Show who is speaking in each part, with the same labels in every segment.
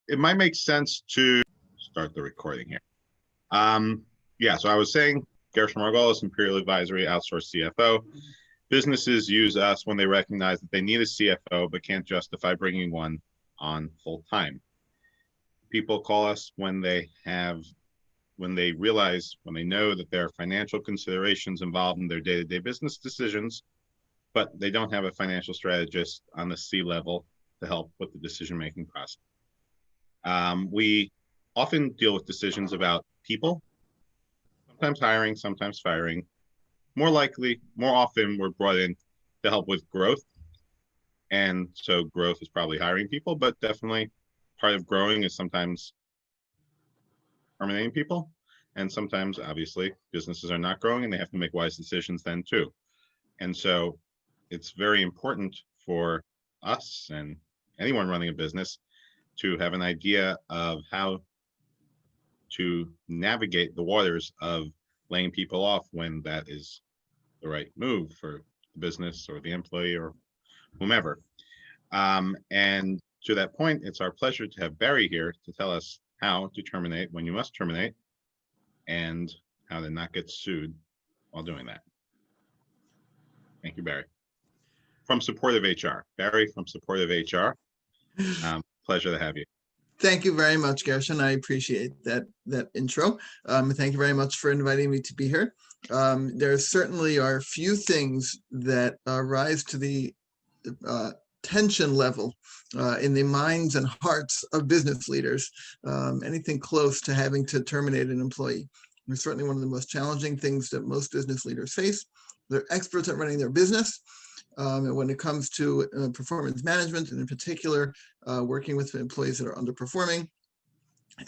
Speaker 1: it might make sense to start the recording here. Yeah, so I was saying, Gershon Margolis, Imperial Advisory, outsourced CFO. Businesses use us when they recognize that they need a CFO but can't justify bringing one on full time. People call us when they realize, when they know that there are financial considerations involved in their day-to-day business decisions, but they don't have a financial strategist on the C level to help with the decision-making process. We often deal with decisions about people, sometimes hiring, sometimes firing. More often we're brought in to help with growth. And so growth is probably hiring people, but definitely part of growing is sometimes terminating people. And sometimes, obviously, businesses are not growing and they have to make wise decisions then too. And so it's very important for us and anyone running a business to have an idea of how to navigate the waters of laying people off when that is the right move for the business or the employee or whomever. And to that point, it's our pleasure to have Barry here to tell us how to terminate when you must terminate and how to not get sued while doing that. Thank you, Barry. From Supportive HR. Barry from Supportive HR. Pleasure to have you.
Speaker 2: Thank you very much, Gershon. I appreciate that intro. Thank you very much for inviting me to be here. There certainly are few things that rise to the tension level in the minds and hearts of business leaders, anything close to having to terminate an employee. It's certainly one of the most challenging things that most business leaders face. They're experts at running their business. And when it comes to performance management, and in particular, working with employees that are underperforming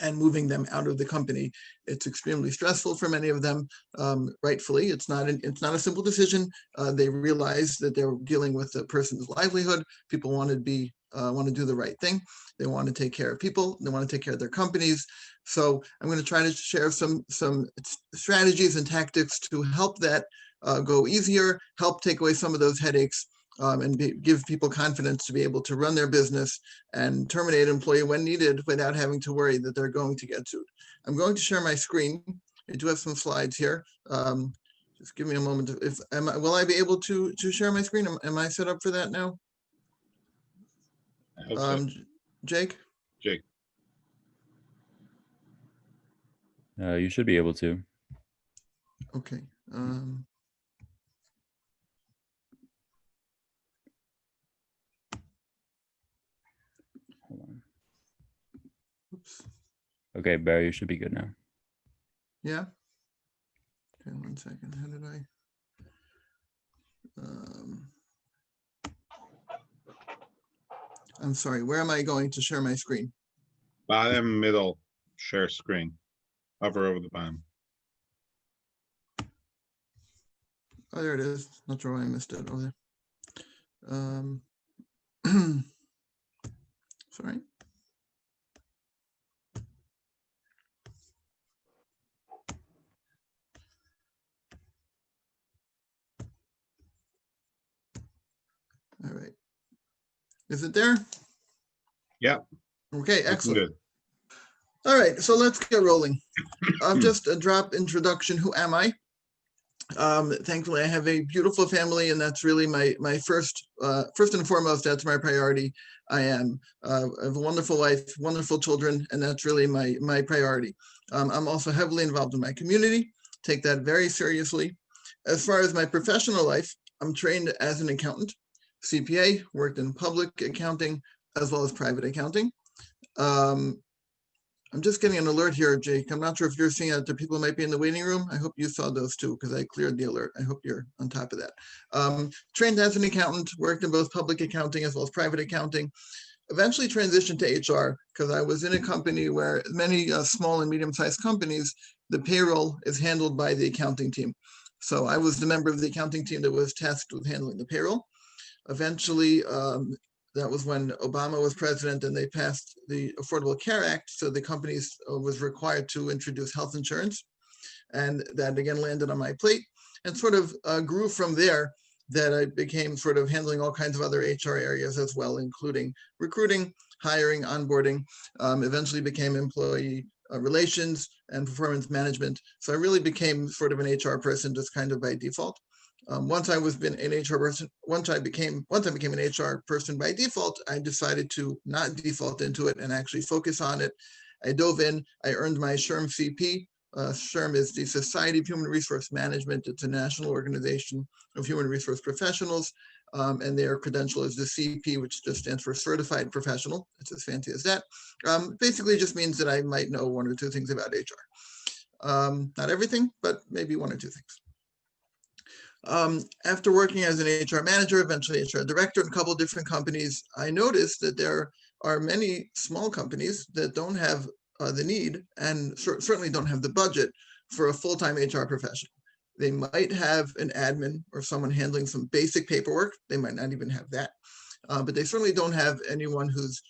Speaker 2: and moving them out of the company, it's extremely stressful for many of them. Rightfully, it's not a simple decision. They realize that they're dealing with a person's livelihood. People want to do the right thing. They want to take care of people. They want to take care of their companies. So I'm going to try to share some strategies and tactics to help that go easier, help take away some of those headaches, and give people confidence to be able to run their business and terminate an employee when needed without having to worry that they're going to get sued. I'm going to share my screen. I do have some slides here. Just give me a moment. Will I be able to share my screen? Am I set up for that now?
Speaker 1: I hope so.
Speaker 2: Jake?
Speaker 1: Jake.
Speaker 3: You should be able to.
Speaker 2: Okay.
Speaker 3: Hold on.
Speaker 2: Oops.
Speaker 3: Okay, Barry, you should be good now.
Speaker 2: Yeah. Okay, 1 second. How did I? I'm sorry. Where am I going to share my screen?
Speaker 1: Bottom middle, share screen. Hover over the bottom.
Speaker 2: Oh, there it is. Not sure why I missed it over there. Sorry. All right. Is it there?
Speaker 1: Yeah.
Speaker 2: Okay, excellent.
Speaker 1: Good.
Speaker 2: All right, so let's get rolling. Just a drop introduction. Who am I? Thankfully, I have a beautiful family, and that's really my first and foremost. That's my priority. I have a wonderful wife, wonderful children, and that's really my priority. I'm also heavily involved in my community. Take that very seriously. As far as my professional life, I'm trained as an accountant, CPA, worked in public accounting as well as private accounting. I'm just getting an alert here, Jake. I'm not sure if you're seeing that. The people might be in the waiting room. I hope you saw those too, because I cleared the alert. I hope you're on top of that. Trained as an accountant, worked in both public accounting as well as private accounting. Eventually transitioned to HR because I was in a company where many small and medium-sized companies, the payroll is handled by the accounting team. So I was the member of the accounting team that was tasked with handling the payroll. Eventually, that was when Obama was president and they passed the Affordable Care Act. So the companies was required to introduce health insurance. And that again landed on my plate and sort of grew from there. that I became sort of handling all kinds of other HR areas as well, including recruiting, hiring, onboarding, eventually became employee relations and performance management. So I really became sort of an HR person just kind of by default. Once I was been an HR person, once I became an HR person by default, I decided to not default into it and actually focus on it. I dove in, I earned my SHRM CP. SHRM is the Society of Human Resource Management. It's a national organization of human resource professionals, and their credential is the CP, which just stands for Certified Professional. It's as fancy as that. Basically, it just means that I might know one or two things about HR. Not everything, but maybe one or two things. After working as an HR manager, eventually HR director in a couple of different companies, I noticed that there are many small companies that don't have the need and certainly don't have the budget for a full-time HR professional. They might have an admin or someone handling some basic paperwork. They might not even have that, but they certainly don't have anyone who's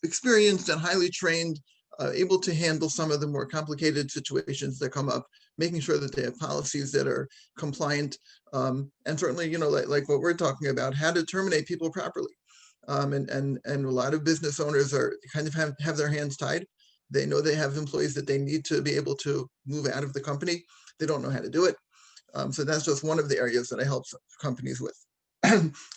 Speaker 2: experienced and highly trained, able to handle some of the more complicated situations that come up, making sure that they have policies that are compliant, and certainly, you know, like what we're talking about, how to terminate people properly. And a lot of business owners are kind of have their hands tied. They know they have employees that they need to be able to move out of the company. They don't know how to do it. So that's just one of the areas that I help companies with.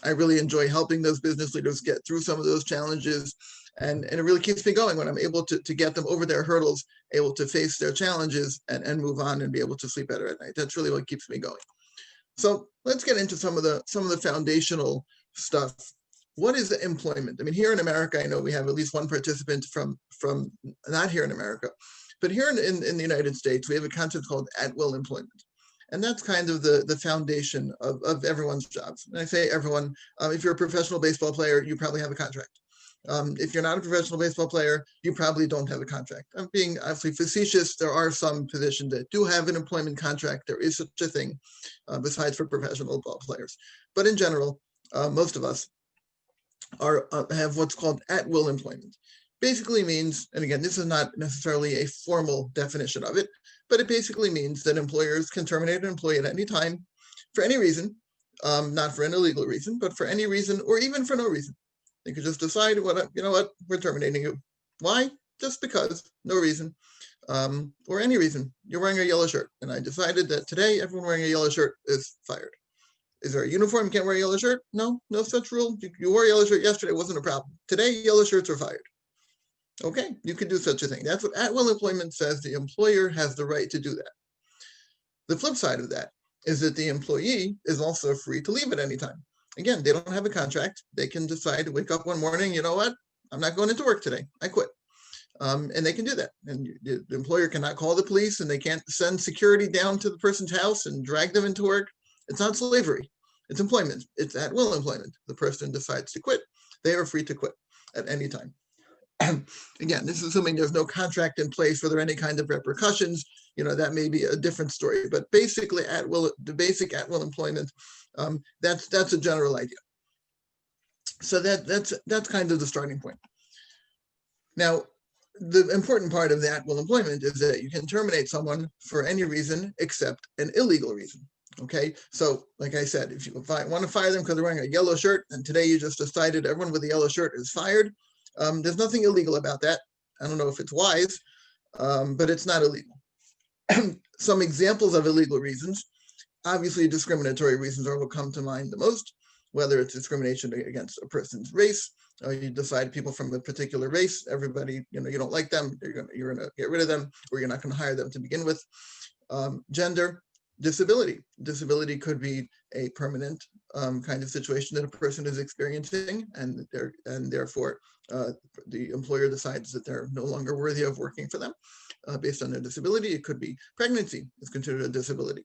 Speaker 2: I really enjoy helping those business leaders get through some of those challenges. And it really keeps me going when I'm able to get them over their hurdles, able to face their challenges and move on and be able to sleep better at night. That's really what keeps me going. So let's get into some of the foundational stuff. What is employment? I mean, here in America, I know we have at least one participant from not here in America, but here in the United States, we have a concept called at-will employment. And that's kind of the foundation of everyone's jobs. And I say everyone, if you're a professional baseball player, you probably have a contract. If you're not a professional baseball player, you probably don't have a contract. I'm being obviously facetious. There are some positions that do have an employment contract. There is such a thing, besides for professional ball players. But in general, most of us have what's called at-will employment. Basically means, and again, this is not necessarily a formal definition of it, but it basically means that employers can terminate an employee at any time for any reason, not for an illegal reason, but for any reason or even for no reason. They could just decide, you know what, we're terminating you. Why? Just because, no reason, or any reason. You're wearing a yellow shirt, and I decided that today everyone wearing a yellow shirt is fired. Is there a uniform? You can't wear a yellow shirt? No, no such rule. You wore a yellow shirt yesterday, wasn't a problem. Today, yellow shirts are fired. Okay, you can do such a thing. That's what at-will employment says. The employer has the right to do that. The flip side of that is that the employee is also free to leave at any time. Again, they don't have a contract. They can decide to wake up one morning, you know what? I'm not going into work today. I quit. And they can do that. And the employer cannot call the police, and they can't send security down to the person's house and drag them into work. It's not slavery. It's employment. It's at-will employment. The person decides to quit. They are free to quit at any time. Again, this is assuming there's no contract in place or there any kind of repercussions. You know, that may be a different story. But basically, the basic at-will employment, that's a general idea. So that's kind of the starting point. Now, the important part of the at-will employment is that you can terminate someone for any reason except an illegal reason. Okay, so like I said, if you want to fire them because they're wearing a yellow shirt, and today you just decided everyone with a yellow shirt is fired, there's nothing illegal about that. I don't know if it's wise, but it's not illegal. Some examples of illegal reasons, obviously discriminatory reasons are what come to mind the most, whether it's discrimination against a person's race, you decide people from a particular race, everybody, you know, you don't like them, you're gonna get rid of them, or you're not gonna hire them to begin with. Gender, disability. Disability could be a permanent kind of situation that a person is experiencing, and therefore the employer decides that they're no longer worthy of working for them based on their disability. It could be pregnancy is considered a disability.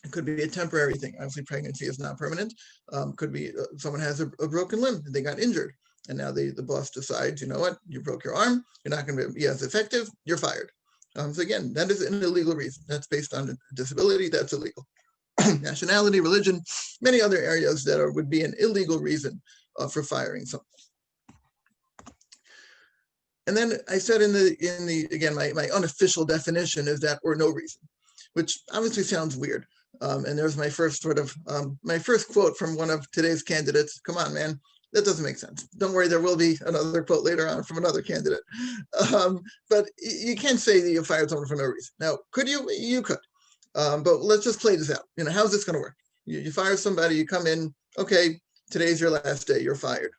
Speaker 2: It could be a temporary thing. Obviously, pregnancy is not permanent. Could be someone has a broken limb, they got injured, and now the boss decides, you know what, you broke your arm, you're not going to be as effective, you're fired. So again, that is an illegal reason. That's based on a disability, that's illegal. Nationality, religion, many other areas that would be an illegal reason for firing someone. And then I said again, my unofficial definition is that or no reason, which obviously sounds weird. And there's my first my first quote from one of today's candidates. Come on, man, that doesn't make sense. Don't worry, there will be another quote later on from another candidate. But you can't say that you fired someone for no reason. Now, could you? You could. But let's just play this out. How's this going to work? You fire somebody, you come in, okay, today's your last day, you're fired.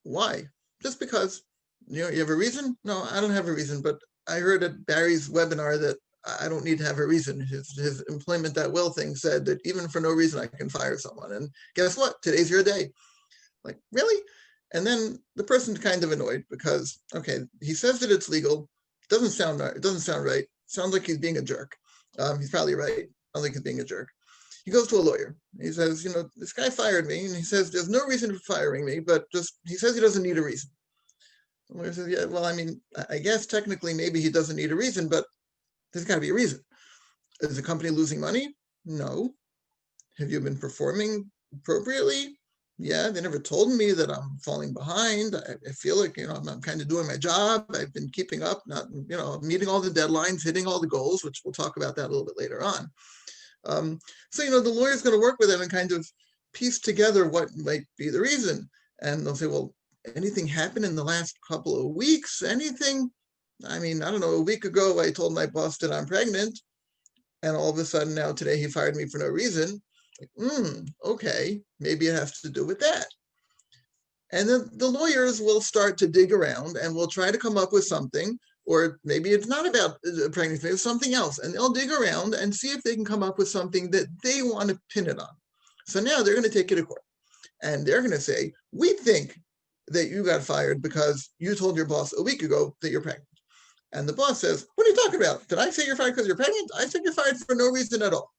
Speaker 2: Why? Just because, you have a reason? No, I don't have a reason, but I heard at Barry's webinar that I don't need to have a reason. His employment at will thing said that even for no reason, I can fire someone. And guess what? Today's your day. Like, really? And then the person's kind of annoyed because, okay, he says that it's legal. Doesn't sound right. It doesn't sound right. Sounds like he's being a jerk. He's probably right. I don't think he's being a jerk. He goes to a lawyer. He says, this guy fired me. And he says, there's no reason for firing me, but he says he doesn't need a reason. The lawyer says, yeah, well, I guess technically maybe he doesn't need a reason, but there's got to be a reason. Is the company losing money? No. Have you been performing appropriately? Yeah, they never told me that I'm falling behind. I feel like, I'm kind of doing my job. I've been keeping up, not, meeting all the deadlines, hitting all the goals, which we'll talk about that a little bit later on. So, the lawyer's going to work with them and kind of piece together what might be the reason. And they'll say, well, anything happened in the last couple of weeks? Anything? I don't know, a week ago, I told my boss that I'm pregnant. And all of a sudden now today he fired me for no reason. Like, okay, maybe it has to do with that. And then the lawyers will start to dig around and will try to come up with something, or maybe it's not about pregnancy, it's something else. And they'll dig around and see if they can come up with something that they want to pin it on. So now they're going to take it to court. And they're going to say, we think that you got fired because you told your boss a week ago that you're pregnant. And the boss says, what are you talking about? Did I say you're fired because you're pregnant? I said you're fired for no reason at all.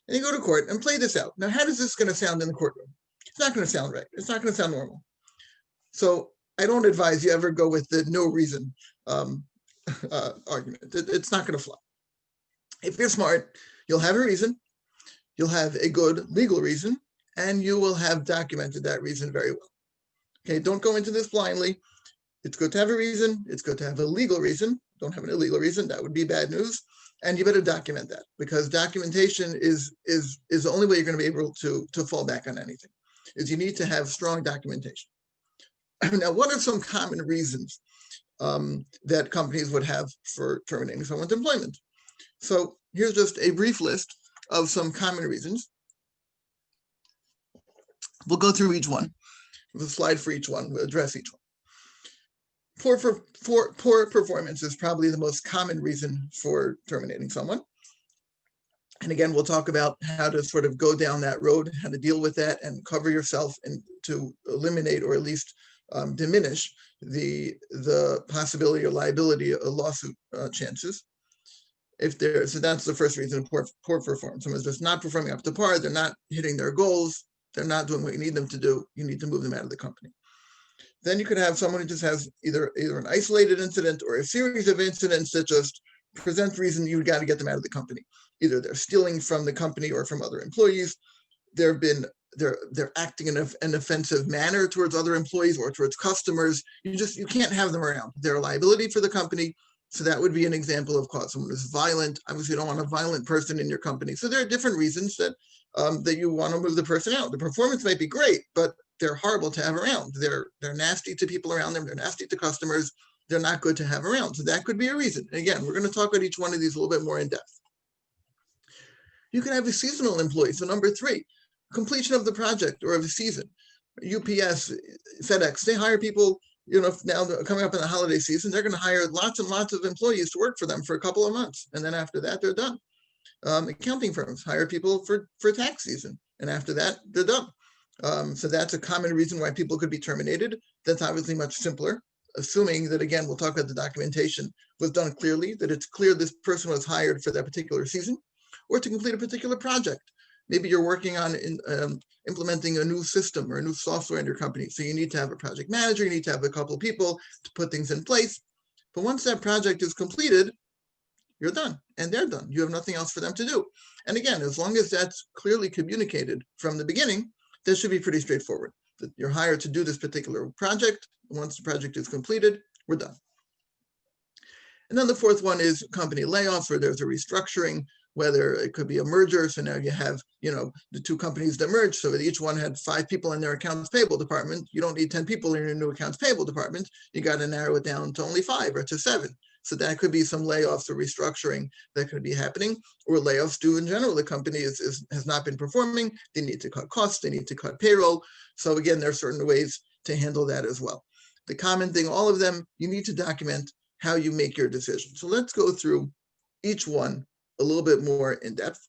Speaker 2: And you go to court and play this out. Now, how is this going to sound in the courtroom? It's not going to sound right. It's not going to sound normal. So I don't advise you ever go with the no reason argument. It's not going to fly. If you're smart, you'll have a reason. You'll have a good legal reason, and you will have documented that reason very well. Okay, don't go into this blindly. It's good to have a reason. It's good to have a legal reason. Don't have an illegal reason. That would be bad news. And you better document that, because documentation is the only way you're going to be able to fall back on anything, is you need to have strong documentation. Now, what are some common reasons that companies would have for terminating someone's employment? So here's just a brief list of some common reasons. We'll go through each one. There's a slide for each one. We'll address each one. Poor performance is probably the most common reason for terminating someone. And again, we'll talk about how to sort of go down that road, how to deal with that and cover yourself and to eliminate or at least diminish the possibility or liability of lawsuit chances. So that's the first reason, poor performance. Someone's just not performing up to par, they're not hitting their goals, they're not doing what you need them to do, you need to move them out of the company. Then you could have someone who just has either an isolated incident or a series of incidents that just present the reason you got to get them out of the company. Either they're stealing from the company or from other employees. They're acting in an offensive manner towards other employees or towards customers. You can't have them around. They're a liability for the company. So that would be an example of cause. Someone who's violent. Obviously, you don't want a violent person in your company. So there are different reasons that you want to move the person out. The performance might be great, but they're horrible to have around. They're nasty to people around them. They're nasty to customers. They're not good to have around. So that could be a reason. And again, we're going to talk about each one of these a little bit more in depth. You can have a seasonal employee. So number 3, completion of the project or of the season. UPS, FedEx, they hire people, now coming up in the holiday season, they're going to hire lots and lots of employees to work for them for a couple of months. And then after that, they're done. Accounting firms hire people for tax season. And after that, they're done. So that's a common reason why people could be terminated. That's obviously much simpler, assuming that, again, we'll talk about the documentation was done clearly, that it's clear this person was hired for that particular season or to complete a particular project. Maybe you're working on implementing a new system or a new software in your company. So you need to have a project manager, you need to have a couple of people to put things in place. But once that project is completed, you're done and they're done. You have nothing else for them to do. And again, as long as that's clearly communicated from the beginning, that should be pretty straightforward. That you're hired to do this particular project. Once the project is completed, we're done. And then the fourth one is company layoffs, where there's a restructuring. whether it could be a merger. So now you have, the two companies that merged. So each one had 5 people in their accounts payable department. You don't need 10 people in your new accounts payable department. You got to narrow it down to only 5 or to 7. So that could be some layoffs or restructuring that could be happening, or layoffs due in general. The company has not been performing. They need to cut costs. They need to cut payroll. So again, there are certain ways to handle that as well. The common thing, all of them, you need to document how you make your decision. So let's go through each one a little bit more in depth.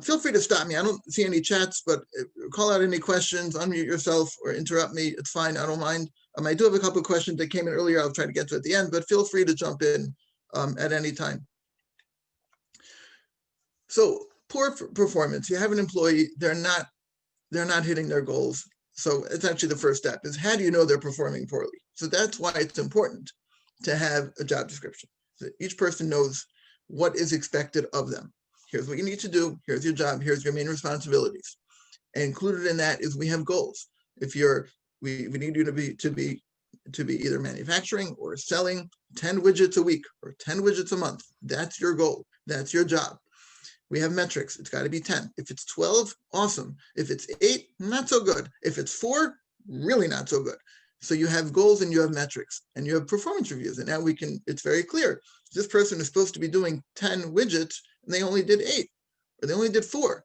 Speaker 2: Feel free to stop me. I don't see any chats, but call out any questions, unmute yourself or interrupt me. It's fine. I don't mind. I do have a couple of questions that came in earlier. I'll try to get to at the end, but feel free to jump in at any time. So poor performance. You have an employee, they're not hitting their goals. So it's actually the first step is, how do you know they're performing poorly? So that's why it's important to have a job description. So each person knows what is expected of them. Here's what you need to do. Here's your job. Here's your main responsibilities. And included in that is we have goals. If we need you to be either manufacturing or selling 10 widgets a week or 10 widgets a month. That's your goal. That's your job. We have metrics. It's got to be 10. If it's 12, awesome. If it's 8, not so good. If it's 4, really not so good. So you have goals and you have metrics and you have performance reviews. And now it's very clear. This person is supposed to be doing 10 widgets and they only did 8 or they only did 4.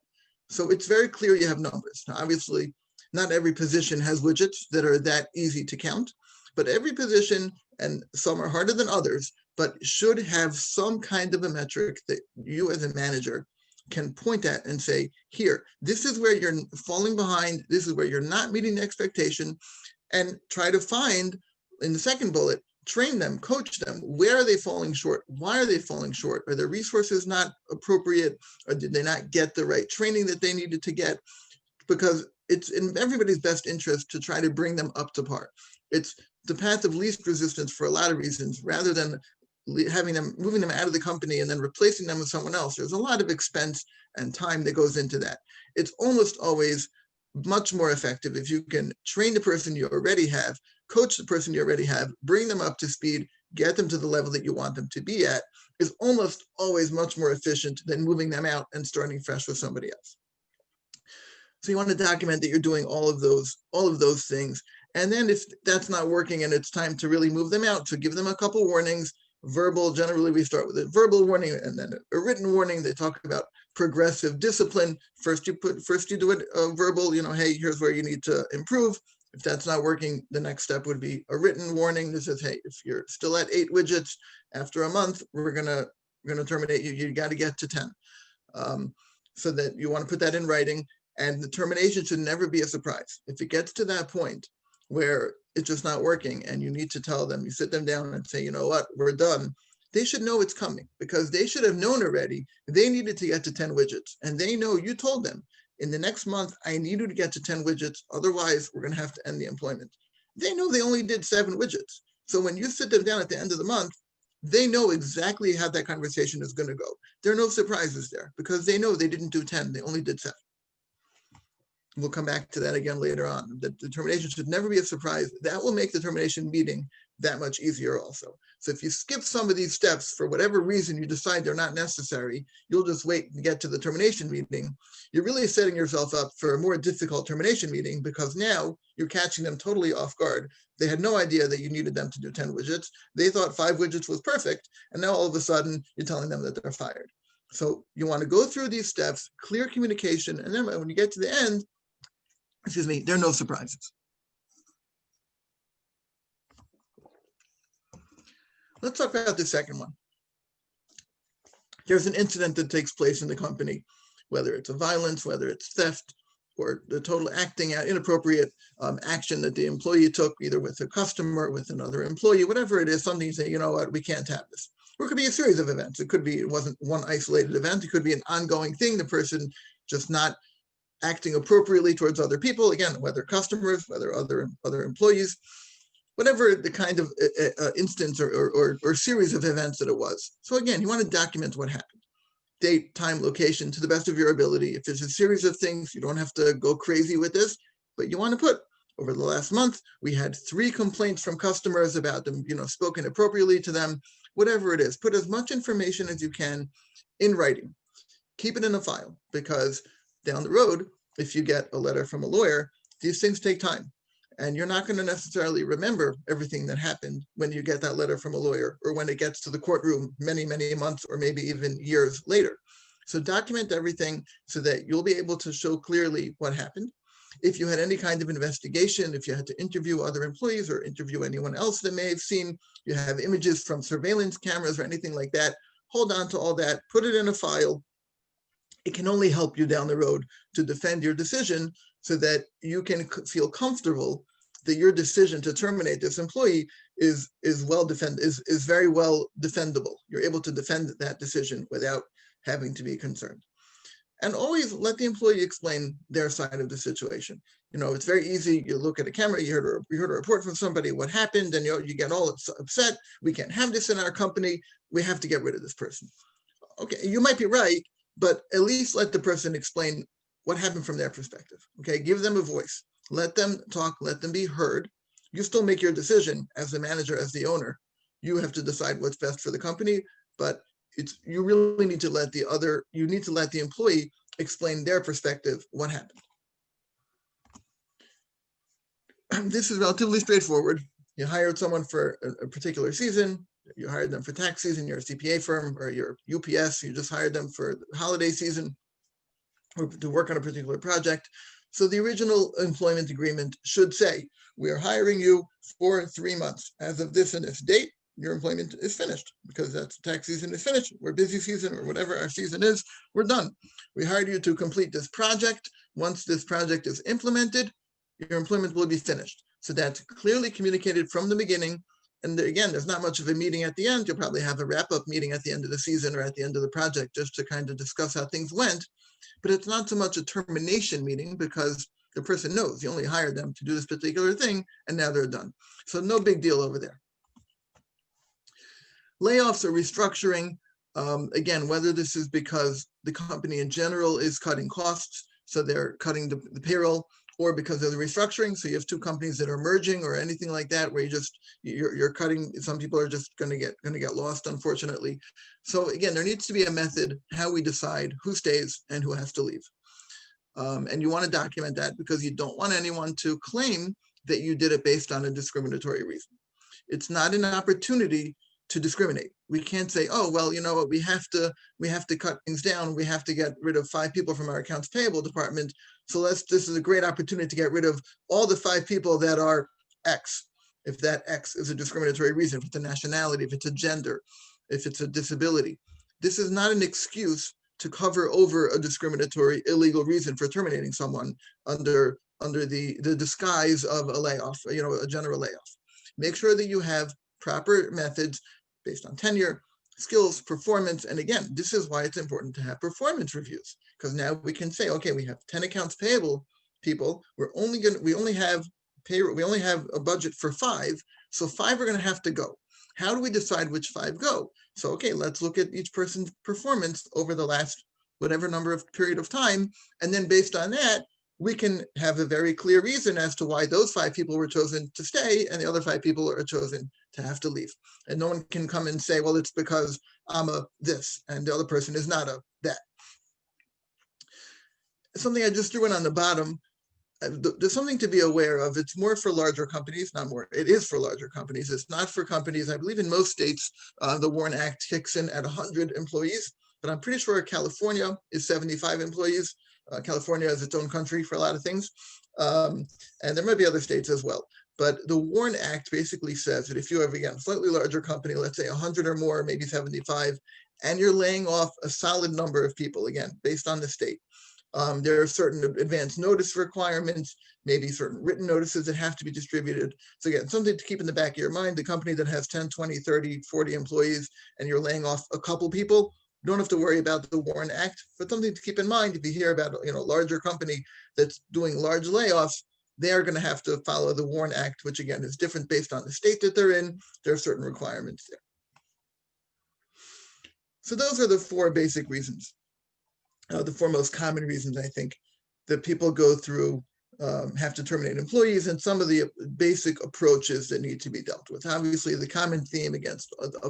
Speaker 2: So it's very clear you have numbers. Now, obviously, not every position has widgets that are that easy to count, but every position, and some are harder than others, but should have some kind of a metric that you as a manager can point at and say, here, this is where you're falling behind. This is where you're not meeting the expectation, and try to find, in the second bullet, train them, coach them. Where are they falling short? Why are they falling short? Are their resources not appropriate? Or did they not get the right training that they needed to get? Because it's in everybody's best interest to try to bring them up to par. It's the path of least resistance for a lot of reasons, rather than moving them out of the company and then replacing them with someone else. There's a lot of expense and time that goes into that. It's almost always much more effective if you can train the person you already have, coach the person you already have, bring them up to speed, get them to the level that you want them to be at, is almost always much more efficient than moving them out and starting fresh with somebody else. So you want to document that you're doing all of those things. And then if that's not working and it's time to really move them out, so give them a couple warnings. Verbal, generally we start with a verbal warning and then a written warning. They talk about progressive discipline. First you do it verbal, hey, here's where you need to improve. If that's not working, the next step would be a written warning that says, hey, if you're still at 8 widgets after a month, we're gonna terminate you. You got to get to 10. So that you want to put that in writing, and the termination should never be a surprise. If it gets to that point where it's just not working and you need to tell them, you sit them down and say, you know what, we're done. They should know it's coming, because they should have known already they needed to get to 10 widgets. And they know you told them, in the next month, I need you to get to 10 widgets. Otherwise, we're going to have to end the employment. They know they only did 7 widgets. So when you sit them down at the end of the month, they know exactly how that conversation is going to go. There are no surprises there, because they know they didn't do 10, they only did 7. We'll come back to that again later on. The termination should never be a surprise. That will make the termination meeting that much easier also. So if you skip some of these steps for whatever reason you decide they're not necessary, you'll just wait to get to the termination meeting. You're really setting yourself up for a more difficult termination meeting, because now you're catching them totally off guard. They had no idea that you needed them to do 10 widgets. They thought 5 widgets was perfect. And now all of a sudden you're telling them that they're fired. So you want to go through these steps, clear communication, and then when you get to the end, there are no surprises. Let's talk about the second one. There's an incident that takes place in the company, whether it's a violence, whether it's theft, or the total acting out, inappropriate action that the employee took, either with a customer, with another employee, whatever it is, something you say, you know what, we can't have this. Or it could be a series of events. It could be, it wasn't one isolated event. It could be an ongoing thing, the person just not acting appropriately towards other people, again, whether customers, whether other employees, whatever the kind of instance or series of events that it was. So again, you want to document what happened. Date, time, location, to the best of your ability. If there's a series of things, you don't have to go crazy with this, but you want to put, over the last month, we had 3 complaints from customers about them, spoken appropriately to them, whatever it is. Put as much information as you can in writing. keep it in a file, because down the road, if you get a letter from a lawyer, these things take time. And you're not going to necessarily remember everything that happened when you get that letter from a lawyer, or when it gets to the courtroom many, many months or maybe even years later. So document everything so that you'll be able to show clearly what happened. If you had any kind of investigation, if you had to interview other employees or interview anyone else that may have seen, you have images from surveillance cameras or anything like that, hold on to all that, put it in a file. It can only help you down the road to defend your decision, so that you can feel comfortable that your decision to terminate this employee is very well defendable. You're able to defend that decision without having to be concerned. And always let the employee explain their side of the situation. It's very easy. You look at a camera, you heard a report from somebody, what happened, and you get all upset. We can't have this in our company. We have to get rid of this person. Okay, you might be right, but at least let the person explain what happened from their perspective. Okay, give them a voice. Let them talk, let them be heard. You still make your decision as the manager, as the owner. You have to decide what's best for the company, but you really need to let the employee explain their perspective, what happened. This is relatively straightforward. You hired someone for a particular season. You hired them for tax season. You're a CPA firm, or you're UPS. You just hired them for the holiday season or to work on a particular project. So the original employment agreement should say, we are hiring you for 3 months. As of this and this date, your employment is finished, because that's tax season is finished. We're busy season, or whatever our season is, we're done. We hired you to complete this project. Once this project is implemented, your employment will be finished. So that's clearly communicated from the beginning. And again, there's not much of a meeting at the end. You'll probably have a wrap-up meeting at the end of the season or at the end of the project, just to kind of discuss how things went. But it's not so much a termination meeting, because the person knows you only hired them to do this particular thing, and now they're done. So no big deal over there. Layoffs or restructuring, again, whether this is because the company in general is cutting costs, so they're cutting the payroll, or because of the restructuring. So you have two companies that are merging or anything like that, where you're cutting. Some people are just going to get lost, unfortunately. So again, there needs to be a method how we decide who stays and who has to leave. And you want to document that, because you don't want anyone to claim that you did it based on a discriminatory reason. It's not an opportunity to discriminate. We can't say, oh, well, you know what, we have to cut things down. We have to get rid of 5 people from our accounts payable department. So this is a great opportunity to get rid of all the 5 people that are X. If that X is a discriminatory reason, if it's a nationality, if it's a gender, if it's a disability. This is not an excuse to cover over a discriminatory illegal reason for terminating someone under the disguise of a layoff, a general layoff. Make sure that you have proper methods based on tenure, skills, performance. And again, this is why it's important to have performance reviews, because now we can say, okay, we have 10 accounts payable people. We only have a budget for 5. So 5 are going to have to go. How do we decide which 5 go? So, okay, let's look at each person's performance over the last whatever number of period of time. And then based on that, we can have a very clear reason as to why those 5 people were chosen to stay and the other 5 people are chosen to have to leave. And no one can come and say, well, it's because I'm a this and the other person is not a that. Something I just threw in on the bottom, there's something to be aware of. It's more for larger companies, not more. It is for larger companies. It's not for companies. I believe in most states, the WARN Act kicks in at 100 employees, but I'm pretty sure California is 75 employees. California is its own country for a lot of things. And there might be other states as well. But the WARN Act basically says that if you have, again, a slightly larger company, let's say 100 or more, maybe 75, and you're laying off a solid number of people, again, based on the state, there are certain advance notice requirements, maybe certain written notices that have to be distributed. So again, something to keep in the back of your mind. The company that has 10, 20, 30, 40 employees, and you're laying off a couple people, you don't have to worry about the WARN Act, but something to keep in mind. If you hear about a larger company that's doing large layoffs, they are going to have to follow the WARN Act, which again is different based on the state that they're in. There are certain requirements there. So those are the 4 basic reasons, the 4 most common reasons I think that people go through, have to terminate employees, and some of the basic approaches that need to be dealt with. Obviously, the common theme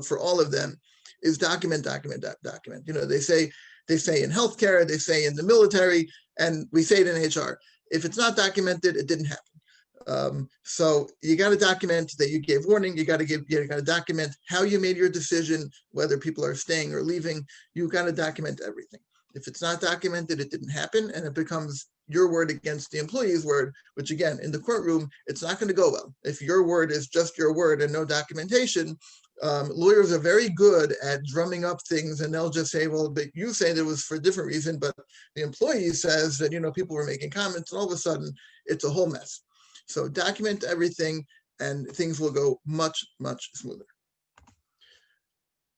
Speaker 2: for all of them is document, document, document. They say They say in healthcare, they say in the military, and we say it in HR. If it's not documented, it didn't happen. So you got to document that you gave warning. You got to document how you made your decision, whether people are staying or leaving. You got to document everything. If it's not documented, it didn't happen, and it becomes your word against the employee's word, which again, in the courtroom, it's not going to go well. If your word is just your word and no documentation, lawyers are very good at drumming up things, and they'll just say, well, but you say that it was for a different reason, but the employee says that, people were making comments, and all of a sudden it's a whole mess. So document everything and things will go much, much smoother.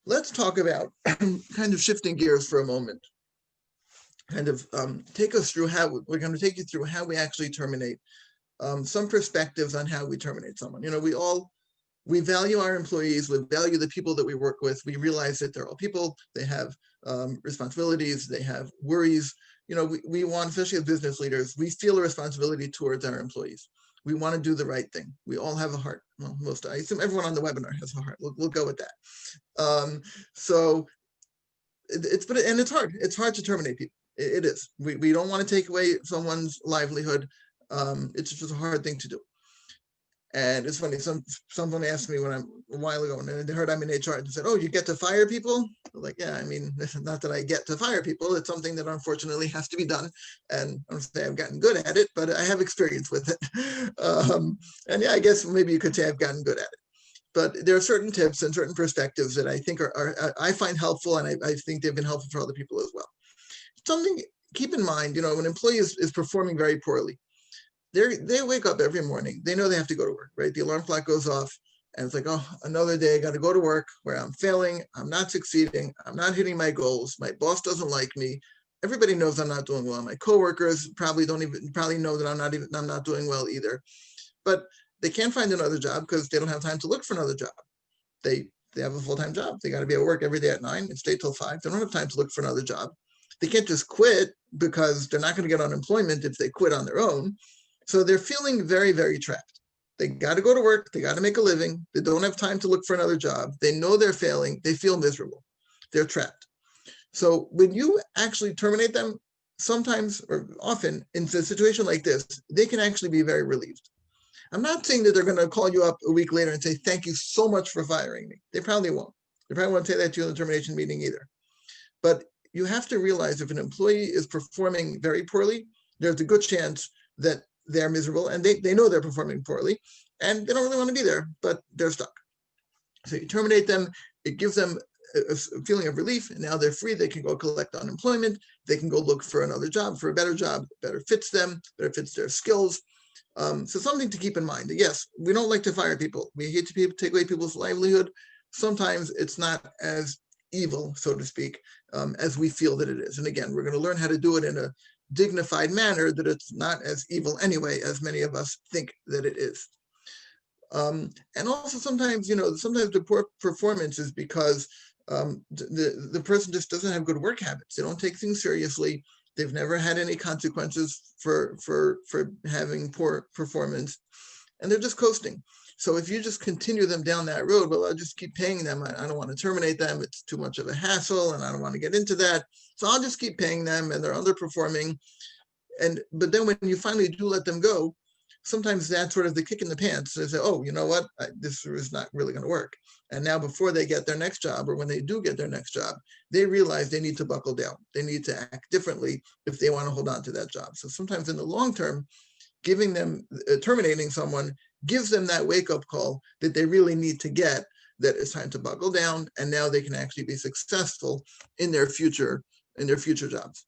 Speaker 2: Let's talk about kind of shifting gears for a moment. Kind of take us through how we're going to take you through how we actually terminate, some perspectives on how we terminate someone. We value our employees, we value the people that we work with. We realize that they're all people, they have responsibilities, they have worries. We want, especially as business leaders, we feel a responsibility towards our employees. We want to do the right thing. We all have a heart. Well, I assume everyone on the webinar has a heart. We'll go with that. So it's hard. It's hard to terminate people. It is. We don't want to take away someone's livelihood. It's just a hard thing to do. And it's funny, someone asked me a while ago, and they heard I'm in HR, and said, oh, you get to fire people? I'm like, yeah, I mean, not that I get to fire people. It's something that unfortunately has to be done. And I don't say I've gotten good at it, but I have experience with it. And yeah, I guess maybe you could say I've gotten good at it. But there are certain tips and certain perspectives that I think I find helpful, and I think they've been helpful for other people as well. Something keep in mind, when an employee is performing very poorly, they wake up every morning, they know they have to go to work, right? The alarm clock goes off, and it's like, oh, another day, I got to go to work where I'm failing, I'm not succeeding, I'm not hitting my goals, my boss doesn't like me, everybody knows I'm not doing well, my coworkers probably know that I'm not doing well either, but they can't find another job because they don't have time to look for another job. They have a full-time job, they got to be at work every day at 9 and stay till 5. They don't have time to look for another job. They can't just quit because they're not going to get unemployment if they quit on their own. So they're feeling very, very trapped. They got to go to work. They got to make a living. They don't have time to look for another job. They know they're failing. They feel miserable. They're trapped. So when you actually terminate them, sometimes or often in a situation like this, they can actually be very relieved. I'm not saying that they're going to call you up a week later and say, thank you so much for firing me. They probably won't. They probably won't say that to you in the termination meeting either. But you have to realize if an employee is performing very poorly, there's a good chance that they're miserable and they know they're performing poorly and they don't really want to be there, but they're stuck. So you terminate them, it gives them a feeling of relief, and now they're free. They can go collect unemployment. They can go look for another job, for a better job, better fits them, better fits their skills. So something to keep in mind. Yes, we don't like to fire people. We hate to take away people's livelihood. Sometimes it's not as evil, so to speak, as we feel that it is. And again, we're going to learn how to do it in a dignified manner that it's not as evil anyway as many of us think that it is. And also sometimes, sometimes the poor performance is because the person just doesn't have good work habits. They don't take things seriously. They've never had any consequences for having poor performance, and they're just coasting. So if you just continue them down that road, well, I'll just keep paying them. I don't want to terminate them. It's too much of a hassle, and I don't want to get into that. So I'll just keep paying them, and they're underperforming. But then when you finally do let them go, sometimes that's sort of the kick in the pants. They say, oh, you know what? This is not really going to work. And now before they get their next job, or when they do get their next job, they realize they need to buckle down. They need to act differently if they want to hold on to that job. So sometimes in the long term, terminating someone gives them that wake-up call that they really need to get, that it's time to buckle down, and now they can actually be successful in their future jobs.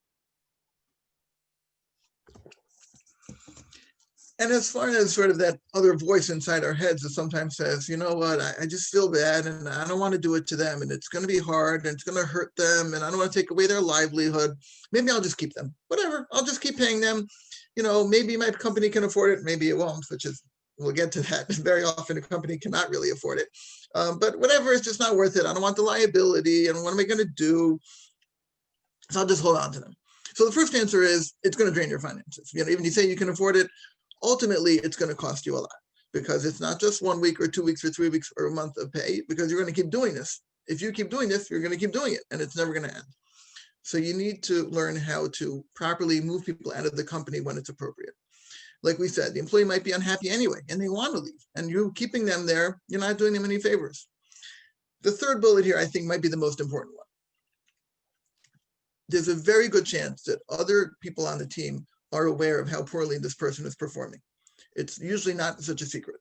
Speaker 2: And as far as sort of that other voice inside our heads that sometimes says, you know what, I just feel bad and I don't want to do it to them, and it's going to be hard and it's going to hurt them, and I don't want to take away their livelihood. Maybe I'll just keep them. Whatever, I'll just keep paying them. Maybe my company can afford it, maybe it won't, we'll get to that. Very often a company cannot really afford it. But whatever, it's just not worth it. I don't want the liability, and what am I going to do? So I'll just hold on to them. So the first answer is it's going to drain your finances. Even if you say you can afford it, ultimately it's going to cost you a lot, because it's not just 1 week or 2 weeks or 3 weeks or a month of pay, because you're going to keep doing this. If you keep doing this, you're going to keep doing it, and it's never going to end. So you need to learn how to properly move people out of the company when it's appropriate. Like we said, the employee might be unhappy anyway, and they want to leave, and you keeping them there, you're not doing them any favors. The third bullet here, I think, might be the most important one. There's a very good chance that other people on the team are aware of how poorly this person is performing. It's usually not such a secret.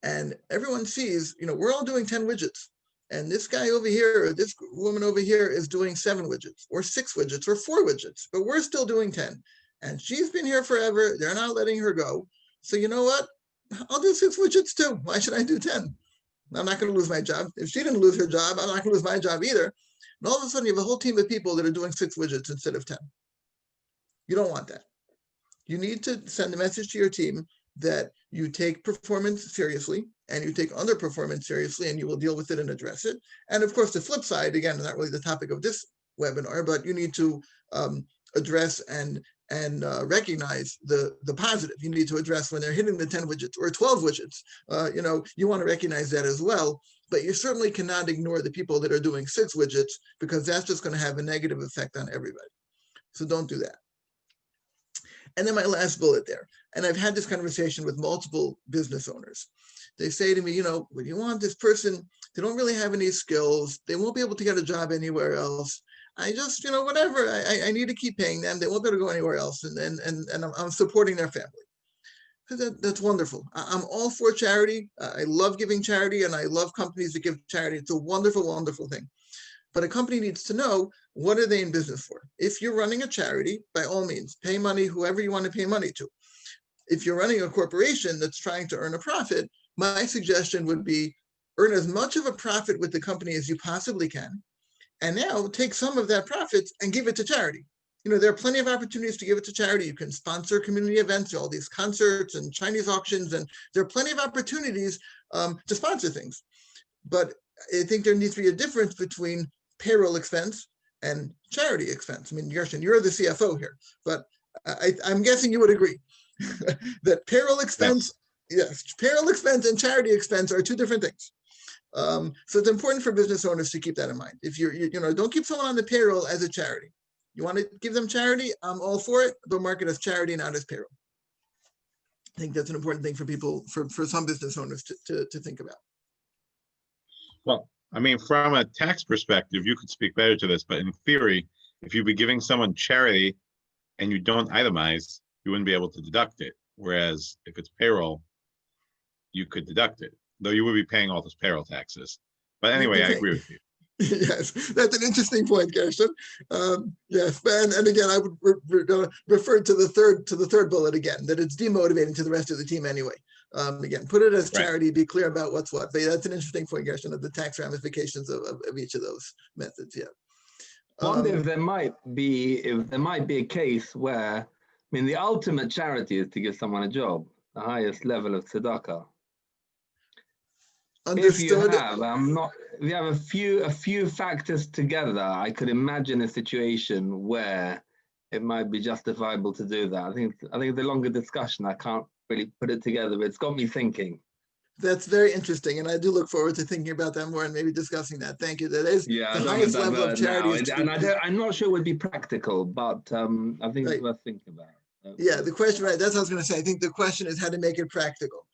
Speaker 2: And everyone sees, we're all doing 10 widgets. And this guy over here, or this woman over here is doing 7 widgets, or 6 widgets, or 4 widgets, but we're still doing 10. And she's been here forever. They're not letting her go. So you know what? I'll do 6 widgets too. Why should I do 10? I'm not going to lose my job. If she didn't lose her job, I'm not going to lose my job either. And all of a sudden, you have a whole team of people that are doing 6 widgets instead of 10. You don't want that. You need to send a message to your team that you take performance seriously and you take underperformance seriously, and you will deal with it and address it. And of course, the flip side, again, not really the topic of this webinar, but you need to address and recognize the positive. You need to address when they're hitting the 10 widgets or 12 widgets. You want to recognize that as well, but you certainly cannot ignore the people that are doing 6 widgets, because that's just going to have a negative effect on everybody. So don't do that. And then my last bullet there, and I've had this conversation with multiple business owners. They say to me, when you want this person, they don't really have any skills. They won't be able to get a job anywhere else. I just, whatever, I need to keep paying them. They won't be able to go anywhere else. And I'm supporting their family. That's wonderful. I'm all for charity. I love giving charity, and I love companies that give charity. It's a wonderful, wonderful thing. But a company needs to know, what are they in business for? If you're running a charity, by all means, pay money, whoever you want to pay money to. If you're running a corporation that's trying to earn a profit, my suggestion would be earn as much of a profit with the company as you possibly can. And now take some of that profits and give it to charity. There are plenty of opportunities to give it to charity. You can sponsor community events, all these concerts and Chinese auctions, and there are plenty of opportunities to sponsor things. But I think there needs to be a difference between payroll expense and charity expense. I mean, Gershon, you're the CFO here, but I'm guessing you would agree that payroll expense, yes, payroll expense and charity expense are 2 different things. So it's important for business owners to keep that in mind. If don't keep someone on the payroll as a charity. You want to give them charity, I'm all for it, but mark it as charity, not as payroll. I think that's an important thing for people, for some business owners to think about.
Speaker 1: Well, I mean, from a tax perspective, you could speak better to this, but in theory, if you'd be giving someone charity and you don't itemize, you wouldn't be able to deduct it. Whereas if it's payroll, you could deduct it, though you would be paying all those payroll taxes. But anyway, I agree with you.
Speaker 2: Yes, that's an interesting point, Gershon. Yes, and again, I would refer to the third bullet again, that it's demotivating to the rest of the team anyway. Again, put it as charity, right. Be clear about what's what. But that's an interesting point, Gershon, of the tax ramifications of each of those methods. Yeah.
Speaker 4: I wonder if there might be a case where, the ultimate charity is to give someone a job, the highest level of tzedakah.
Speaker 2: Understood.
Speaker 4: If you have a few factors together, I could imagine a situation where it might be justifiable to do that. I think it's a longer discussion. I can't really put it together, but it's got me thinking.
Speaker 2: That's very interesting, and I do look forward to thinking about that more and maybe discussing that. Thank you. That is the highest level of charity.
Speaker 4: I'm not sure it would be practical, but I think it's worth thinking about.
Speaker 2: Yeah, the question, right? That's what I was going to say. I think the question is how to make it practical.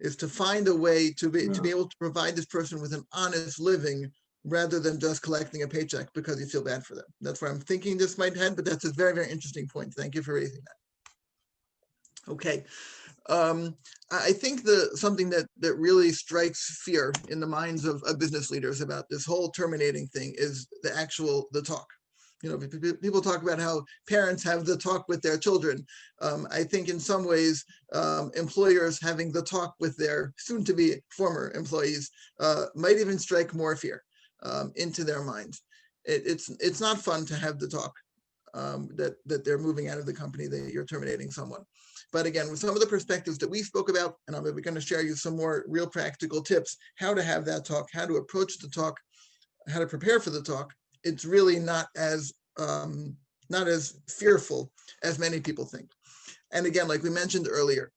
Speaker 2: Is to find a way to be able to provide this person with an honest living rather than just collecting a paycheck because you feel bad for them. That's where I'm thinking this might head, but that's a very, very interesting point. Thank you for raising that. Okay. I think something that really strikes fear in the minds of business leaders about this whole terminating thing is the talk. People talk about how parents have the talk with their children. I think in some ways, employers having the talk with their soon-to-be former employees might even strike more fear into their minds. It's not fun to have the talk that they're moving out of the company, that you're terminating someone. But again, with some of the perspectives that we spoke about, and I'm going to share you some more real practical tips, how to have that talk, how to approach the talk, how to prepare for the talk. It's really not as fearful as many people think. And again, like we mentioned earlier,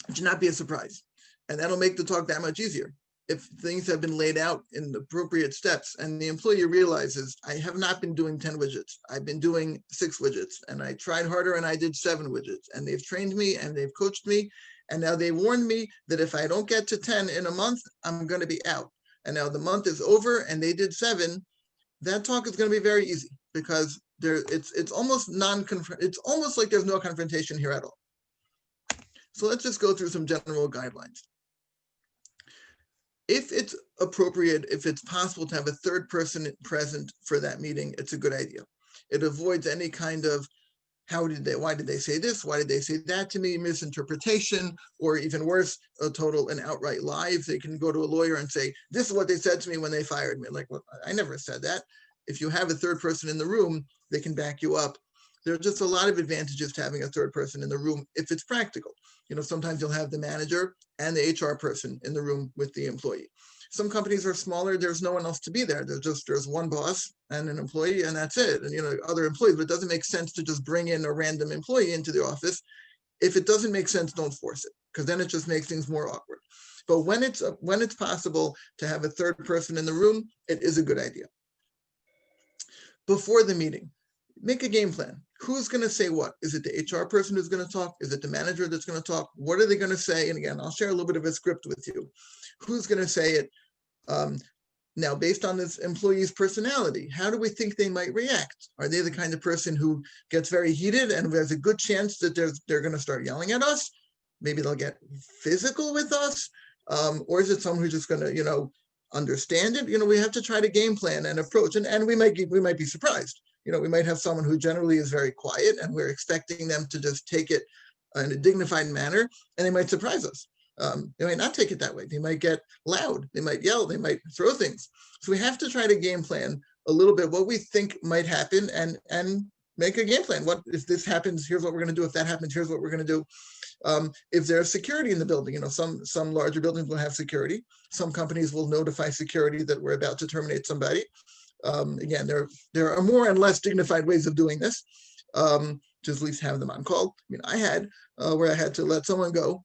Speaker 2: it should not be a surprise. And that'll make the talk that much easier. if things have been laid out in the appropriate steps and the employee realizes, I have not been doing 10 widgets, I've been doing 6 widgets, and I tried harder and I did 7 widgets, and they've trained me and they've coached me, and now they warned me that if I don't get to 10 in a month, I'm going to be out. And now the month is over and they did 7, that talk is going to be very easy, because it's almost it's almost like there's no confrontation here at all. So let's just go through some general guidelines. If it's appropriate, if it's possible to have a third person present for that meeting, it's a good idea. It avoids any kind of why did they say this? Why did they say that to me? Misinterpretation, or even worse, a total and outright lie. If they can go to a lawyer and say, this is what they said to me when they fired me. Like, well, I never said that. If you have a third person in the room, they can back you up. There are just a lot of advantages to having a third person in the room if it's practical. Sometimes you'll have the manager and the HR person in the room with the employee. Some companies are smaller, there's no one else to be there. There's one boss and an employee, and that's it. And other employees, but it doesn't make sense to just bring in a random employee into the office. If it doesn't make sense, don't force it, because then it just makes things more awkward. But when it's possible to have a third person in the room, it is a good idea. Before the meeting, make a game plan. Who's going to say what? Is it the HR person who's going to talk? Is it the manager that's going to talk? What are they going to say? And again, I'll share a little bit of a script with you. Who's going to say it? Now, based on this employee's personality, how do we think they might react? Are they the kind of person who gets very heated and there's a good chance that they're going to start yelling at us? Maybe they'll get physical with us. Or is it someone who's just going to, understand it? We have to try to game plan and approach, and we might be surprised. We might have someone who generally is very quiet and we're expecting them to just take it in a dignified manner, and they might surprise us. They might not take it that way. They might get loud, they might yell, they might throw things. So we have to try to game plan a little bit what we think might happen and make a game plan. What if this happens, here's what we're going to do. If that happens, here's what we're going to do. If there's security in the building, some larger buildings will have security. Some companies will notify security that we're about to terminate somebody. Again, there are more and less dignified ways of doing this. Just at least have them on call. I had where I had to let someone go,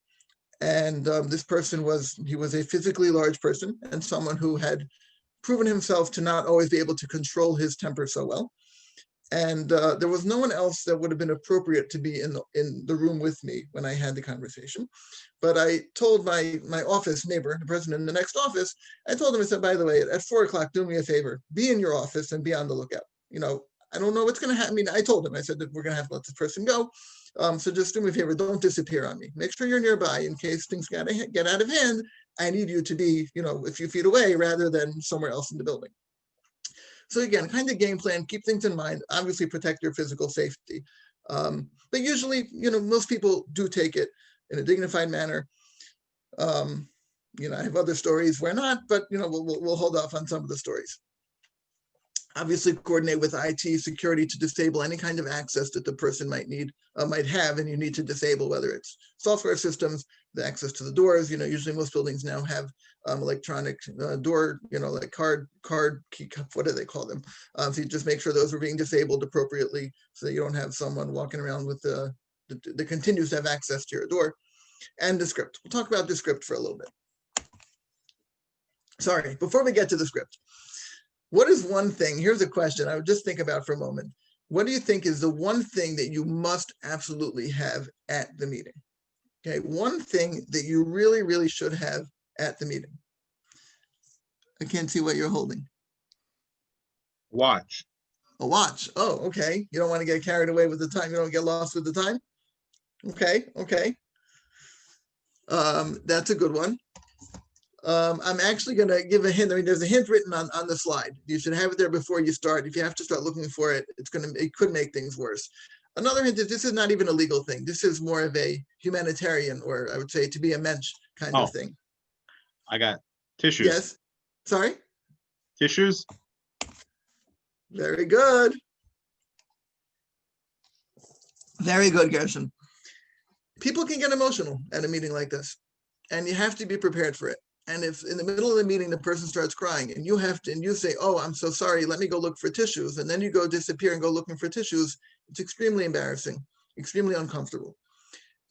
Speaker 2: and this person was a physically large person and someone who had proven himself to not always be able to control his temper so well. And there was no one else that would have been appropriate to be in the room with me when I had the conversation. But I told my office neighbor, the person in the next office, I told him, I said, by the way, at 4 o'clock, do me a favor, be in your office and be on the lookout. I don't know what's going to happen. I told him, I said that we're going to have to let this person go. So just do me a favor, don't disappear on me. Make sure you're nearby in case things get out of hand. I need you to be, a few feet away rather than somewhere else in the building. So again, kind of game plan, keep things in mind, obviously protect your physical safety. But usually, most people do take it in a dignified manner. I have other stories where not, but we'll hold off on some of the stories. Obviously coordinate with IT security to disable any kind of access that the person might have, and you need to disable, whether it's software systems, the access to the doors. Usually most buildings now have electronic door, like card key, what do they call them? So you just make sure those are being disabled appropriately so that you don't have someone walking around with the continues to have access to your door. And the script. We'll talk about the script for a little bit. Sorry, before we get to the script, what is one thing? Here's a question I would just think about for a moment. What do you think is the one thing that you must absolutely have at the meeting? Okay, one thing that you really, really should have at the meeting. I can't see what you're holding.
Speaker 1: Watch.
Speaker 2: A watch. Oh, okay. You don't want to get carried away with the time. You don't get lost with the time. Okay. That's a good one. I'm actually going to give a hint. There's a hint written on the slide. You should have it there before you start. If you have to start looking for it, it could make things worse. Another hint is this is not even a legal thing. This is more of a humanitarian, or I would say to be a mensch kind of thing.
Speaker 1: I got tissues.
Speaker 2: Yes. Sorry?
Speaker 1: Tissues.
Speaker 2: Very good. Very good, Gershon. People can get emotional at a meeting like this, and you have to be prepared for it. And if in the middle of the meeting, the person starts crying and you say, oh, I'm so sorry, let me go look for tissues. And then you go disappear and go looking for tissues. It's extremely embarrassing, extremely uncomfortable.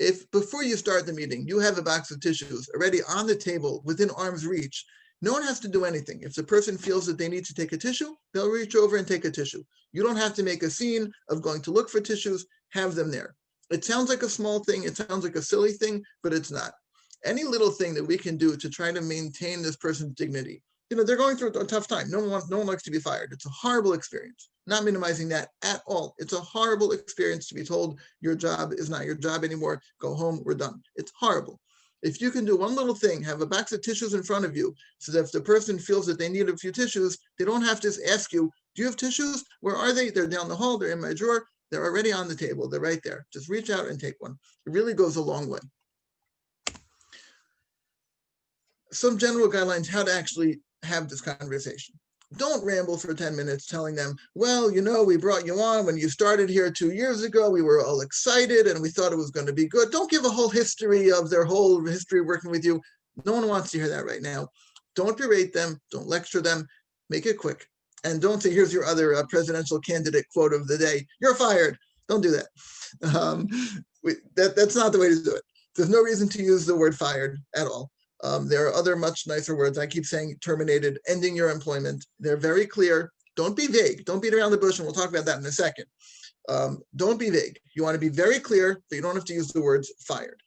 Speaker 2: if before you start the meeting, you have a box of tissues already on the table within arm's reach, no one has to do anything. If the person feels that they need to take a tissue, they'll reach over and take a tissue. You don't have to make a scene of going to look for tissues, have them there. It sounds like a small thing, it sounds like a silly thing, but it's not. Any little thing that we can do to try to maintain this person's dignity. They're going through a tough time. No one likes to be fired. It's a horrible experience. Not minimizing that at all. It's a horrible experience to be told your job is not your job anymore. Go home, we're done. It's horrible. If you can do one little thing, have a box of tissues in front of you, so that if the person feels that they need a few tissues, they don't have to ask you, do you have tissues? Where are they? They're down the hall, they're in my drawer, they're already on the table, they're right there. Just reach out and take one. It really goes a long way. Some general guidelines how to actually have this conversation. Don't ramble for 10 minutes telling them, well, we brought you on when you started here 2 years ago. We were all excited and we thought it was going to be good. Don't give a whole history of their whole history working with you. No one wants to hear that right now. Don't berate them. Don't lecture them. Make it quick. And don't say, here's your other presidential candidate quote of the day. You're fired. Don't do that. That's not the way to do it. There's no reason to use the word fired at all. There are other much nicer words. I keep saying terminated, ending your employment. They're very clear. Don't be vague. Don't beat around the bush, and we'll talk about that in a second. Don't be vague. You want to be very clear, but you don't have to use the words fired.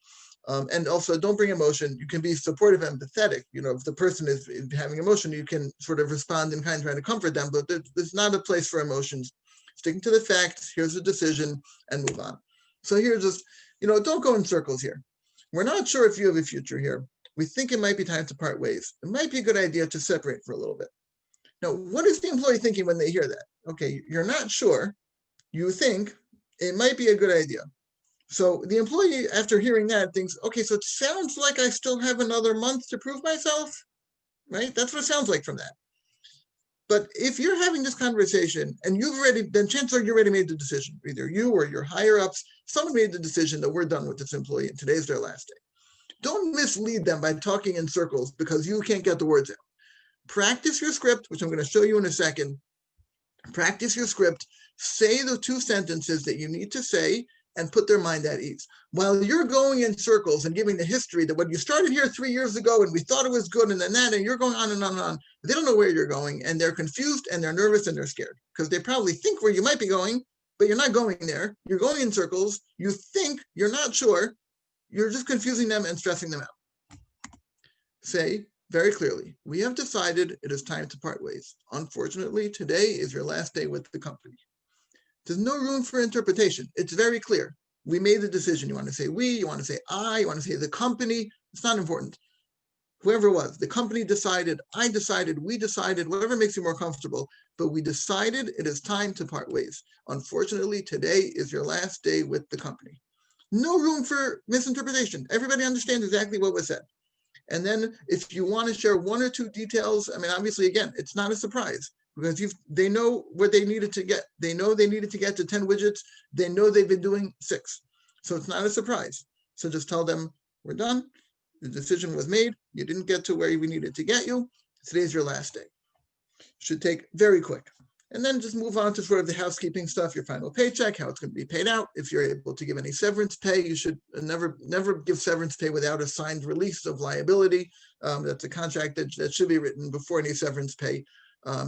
Speaker 2: And also, don't bring emotion. You can be supportive and empathetic. If the person is having emotion, you can sort of respond in kind, trying to comfort them, but there's not a place for emotions. Sticking to the facts, here's the decision, and move on. So here's just, don't go in circles here. We're not sure if you have a future here. We think it might be time to part ways. It might be a good idea to separate for a little bit. Now, what is the employee thinking when they hear that? Okay, you're not sure. You think it might be a good idea. So the employee, after hearing that, thinks, okay, so it sounds like I still have another month to prove myself, right? That's what it sounds like from that. But if you're having this conversation and then chances are you already made the decision, either you or your higher ups, someone made the decision that we're done with this employee and today's their last day. Don't mislead them by talking in circles because you can't get the words out. Practice your script, which I'm going to show you in a second. Practice your script. Say the 2 sentences that you need to say and put their mind at ease. While you're going in circles and giving the history that when you started here 3 years ago and we thought it was good and then that, and you're going on and on and on, they don't know where you're going and they're confused and they're nervous and they're scared because they probably think where you might be going, but you're not going there. You're going in circles. You think you're not sure. You're just confusing them and stressing them out. Say very clearly, we have decided it is time to part ways. Unfortunately, today is your last day with the company. There's no room for interpretation. It's very clear. We made the decision. You want to say we, you want to say I, you want to say the company. It's not important. Whoever it was, the company decided, I decided, we decided, whatever makes you more comfortable, but we decided it is time to part ways. Unfortunately, today is your last day with the company. No room for misinterpretation. Everybody understands exactly what was said. And then if you want to share 1 or 2 details, obviously, again, it's not a surprise because they know what they needed to get. They know they needed to get to 10 widgets. They know they've been doing 6. So it's not a surprise. So just tell them, we're done. The decision was made. You didn't get to where we needed to get you. Today's your last day. Should take very quick. And then just move on to sort of the housekeeping stuff, your final paycheck, how it's going to be paid out. If you're able to give any severance pay, you should never give severance pay without a signed release of liability. That's a contract that should be written before any severance pay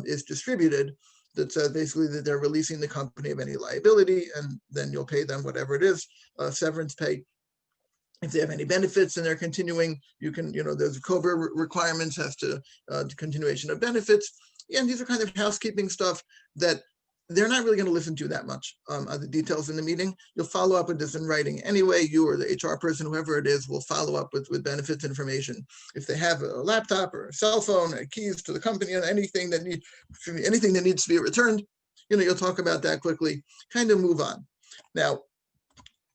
Speaker 2: is distributed. That says basically that they're releasing the company of any liability, and then you'll pay them whatever it is, severance pay. If they have any benefits and they're continuing, you can, there's COBRA requirements as to continuation of benefits. And these are kind of housekeeping stuff that they're not really going to listen to that much on the details in the meeting. You'll follow up with this in writing anyway. You or the HR person, whoever it is, will follow up with benefits information. If they have a laptop or a cell phone or keys to the company and anything that needs to be returned, you'll talk about that quickly, kind of move on. Now,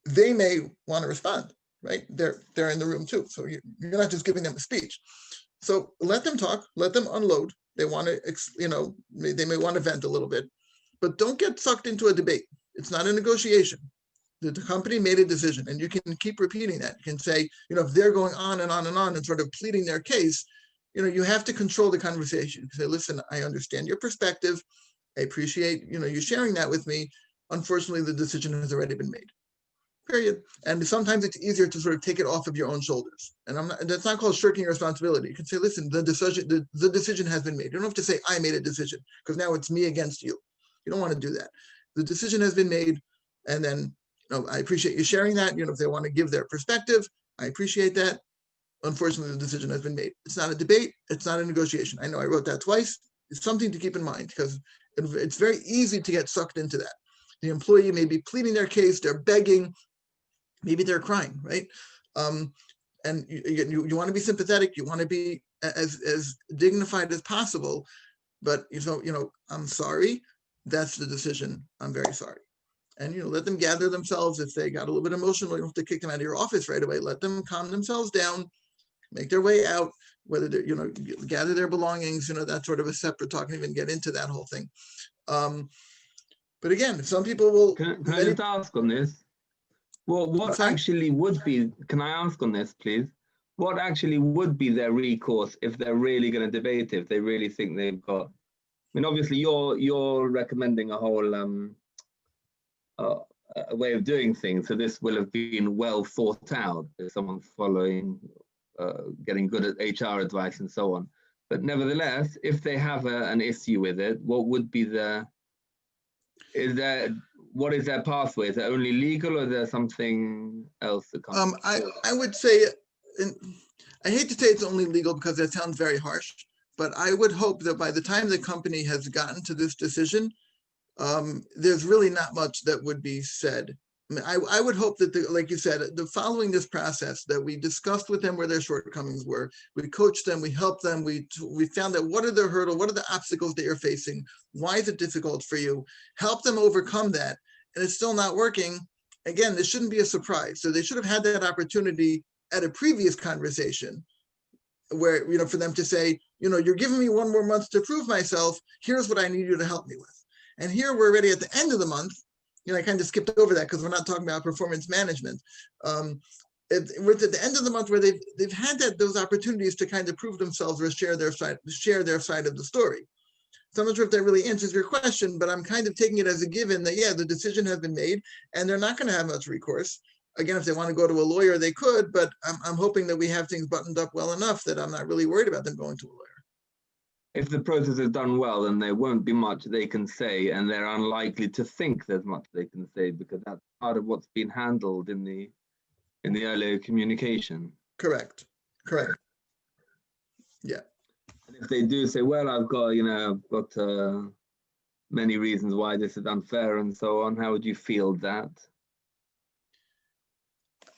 Speaker 2: they may want to respond, right? They're in the room too. So you're not just giving them a speech. So let them talk, let them unload. They want to, they may want to vent a little bit, but don't get sucked into a debate. It's not a negotiation. The company made a decision, and you can keep repeating that. You can say, if they're going on and on and on and sort of pleading their case, you have to control the conversation. You say, listen, I understand your perspective. I appreciate, you sharing that with me. Unfortunately, the decision has already been made. period. And sometimes it's easier to sort of take it off of your own shoulders. And that's not called shirking your responsibility. You can say, listen, the decision has been made. You don't have to say, I made a decision, because now it's me against you. You don't want to do that. The decision has been made. And then, I appreciate you sharing that. If they want to give their perspective, I appreciate that. Unfortunately, the decision has been made. It's not a debate. It's not a negotiation. I know I wrote that twice. It's something to keep in mind, because it's very easy to get sucked into that. The employee may be pleading their case, they're begging, maybe they're crying, right? And you want to be sympathetic, you want to be as dignified as possible, but I'm sorry, that's the decision, I'm very sorry. And let them gather themselves. If they got a little bit emotional, you don't have to kick them out of your office right away. Let them calm themselves down, make their way out, whether they're, gather their belongings, that's sort of a separate talk, and even get into that whole thing. But again, some people will.
Speaker 4: Can I just ask on this? Well, what actually would be, can I ask on this, please? What actually would be their recourse if they're really going to debate it, if they really think they've got, obviously you're recommending a whole a way of doing things. So this will have been well thought out. If someone's following, getting good at HR advice and so on. But nevertheless, if they have an issue with it, what would be what is their pathway? Is it only legal, or is there something else that comes?
Speaker 2: I would say, I hate to say it's only legal because that sounds very harsh, but I would hope that by the time the company has gotten to this decision, there's really not much that would be said. I would hope that, like you said, following this process, that we discussed with them where their shortcomings were, we coached them, we helped them, we found out what are the hurdles, what are the obstacles that you're facing, why is it difficult for you, help them overcome that, and it's still not working. Again, this shouldn't be a surprise. So they should have had that opportunity at a previous conversation where, for them to say, you're giving me one more month to prove myself, here's what I need you to help me with. And here we're already at the end of the month. I kind of skipped over that because we're not talking about performance management. We're at the end of the month where they've had those opportunities to kind of prove themselves or share their side of the story. So I'm not sure if that really answers your question, but I'm kind of taking it as a given that, yeah, the decision has been made and they're not going to have much recourse. Again, if they want to go to a lawyer, they could, but I'm hoping that we have things buttoned up well enough that I'm not really worried about them going to a lawyer.
Speaker 4: If the process is done well, then there won't be much they can say, and they're unlikely to think there's much they can say, because that's part of what's been handled in the earlier communication.
Speaker 2: Correct. Yeah.
Speaker 4: And if they do say, well, I've got many reasons why this is unfair and so on, how would you field that?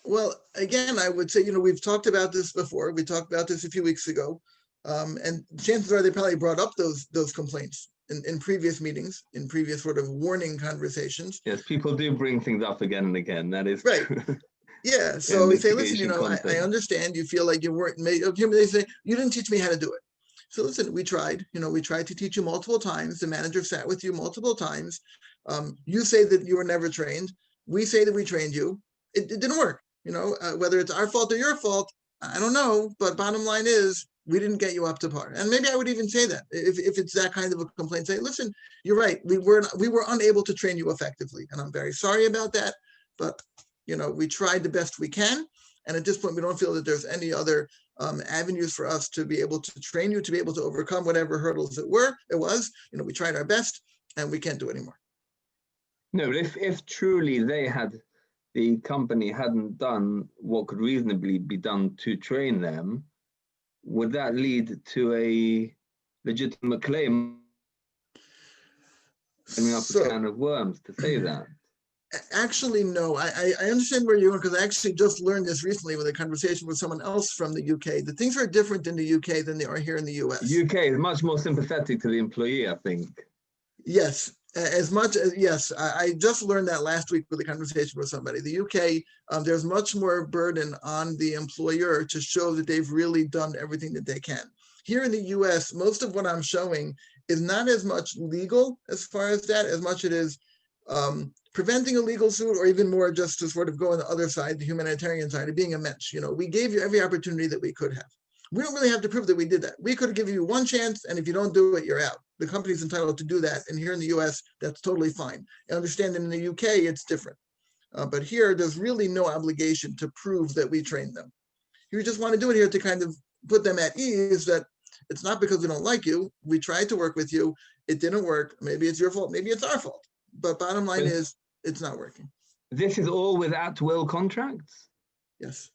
Speaker 2: Well, again, I would say, we've talked about this before. We talked about this a few weeks ago. And chances are they probably brought up those complaints in previous meetings, in previous sort of warning conversations.
Speaker 4: Yes, people do bring things up again and again. That is
Speaker 2: right.
Speaker 4: True.
Speaker 2: Yeah. So we say, listen, I understand you feel like you weren't made. Okay, they say, you didn't teach me how to do it. So listen, we tried. We tried to teach you multiple times. The manager sat with you multiple times. You say that you were never trained. We say that we trained you. It didn't work. Whether it's our fault or your fault, I don't know. But bottom line is, we didn't get you up to par. And maybe I would even say that if it's that kind of a complaint, say, listen, you're right. We were unable to train you effectively. And I'm very sorry about that. But, we tried the best we can. And at this point, we don't feel that there's any other avenues for us to be able to train you, to be able to overcome whatever hurdles it was. We tried our best and we can't do it anymore.
Speaker 4: No, but if truly the company hadn't done what could reasonably be done to train them, would that lead to a legitimate claim? Coming up a can of worms to say that.
Speaker 2: Actually, no. I understand where you're going, because I actually just learned this recently with a conversation with someone else from the UK. The things are different in the UK than they are here in the US.
Speaker 4: UK is much more sympathetic to the employee, I think.
Speaker 2: Yes. As much as, yes, I just learned that last week with a conversation with somebody. The UK, there's much more burden on the employer to show that they've really done everything that they can. Here in the US, most of what I'm showing is not as much legal as far as that, as much it is preventing a legal suit, or even more just to sort of go on the other side, the humanitarian side of being a mensch. We gave you every opportunity that we could have. We don't really have to prove that we did that. We could have given you one chance, and if you don't do it, you're out. The company's entitled to do that. And here in the US, that's totally fine. I understand that in the UK, it's different. But here, there's really no obligation to prove that we trained them. You just want to do it here to kind of put them at ease that it's not because we don't like you. We tried to work with you. It didn't work. Maybe it's your fault. Maybe it's our fault. But bottom line is, it's not working.
Speaker 4: This is all with at-will contracts?
Speaker 2: Yes.